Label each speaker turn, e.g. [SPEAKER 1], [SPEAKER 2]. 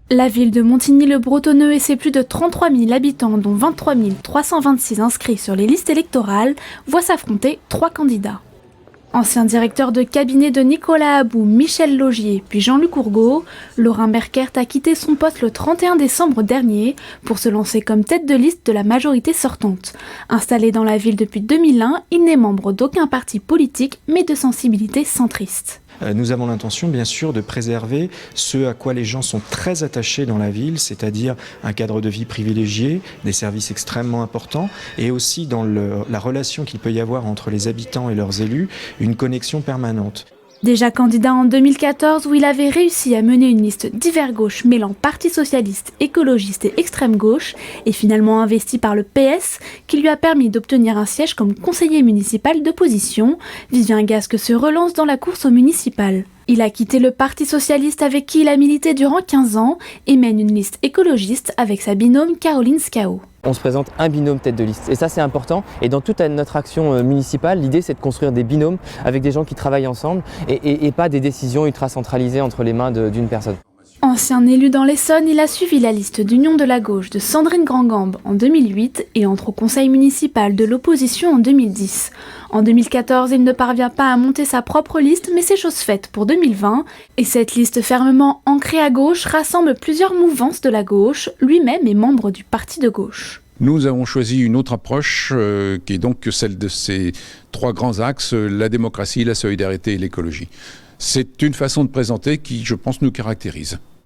[SPEAKER 1] La ville de Montigny-le-Bretonneux et ses plus de 33 000 habitants, dont 23 326 inscrits sur les listes électorales, voient s'affronter 3 candidats. Ancien directeur de cabinet de Nicolas About, Michel Laugier, puis Jean-Luc Ourgaud, Laurent Merkert a quitté son poste le 31 décembre dernier pour se lancer comme tête de liste de la majorité sortante. Installé dans la ville depuis 2001, il n'est membre d'aucun parti politique, mais de sensibilité centriste.
[SPEAKER 2] Nous avons l'intention, bien sûr, de préserver ce à quoi les gens sont très attachés dans la ville, c'est-à-dire un cadre de vie privilégié, des services extrêmement importants, et aussi dans la relation qu'il peut y avoir entre les habitants et leurs élus, une connexion permanente.
[SPEAKER 1] Déjà candidat en 2014 où il avait réussi à mener une liste divers gauche mêlant Parti socialiste, écologiste et extrême gauche, et finalement investi par le PS, qui lui a permis d'obtenir un siège comme conseiller municipal d'opposition, Vivien Gasque se relance dans la course au municipal. Il a quitté le Parti socialiste avec qui il a milité durant 15 ans et mène une liste écologiste avec sa binôme Caroline Scaot.
[SPEAKER 3] On se présente un binôme tête de liste et ça c'est important, et dans toute notre action municipale, l'idée c'est de construire des binômes avec des gens qui travaillent ensemble et pas des décisions ultra centralisées entre les mains d'une personne.
[SPEAKER 1] Ancien élu dans l'Essonne, il a suivi la liste d'Union de la gauche de Sandrine Grand-Gambe en 2008 et entre au conseil municipal de l'opposition en 2010. En 2014, il ne parvient pas à monter sa propre liste, mais c'est chose faite pour 2020. Et cette liste fermement ancrée à gauche rassemble plusieurs mouvances de la gauche, lui-même est membre du parti de gauche.
[SPEAKER 4] Nous avons choisi une autre approche qui est donc celle de ces 3 grands axes, la démocratie, la solidarité et l'écologie. C'est une façon de présenter qui, je pense, nous caractérise.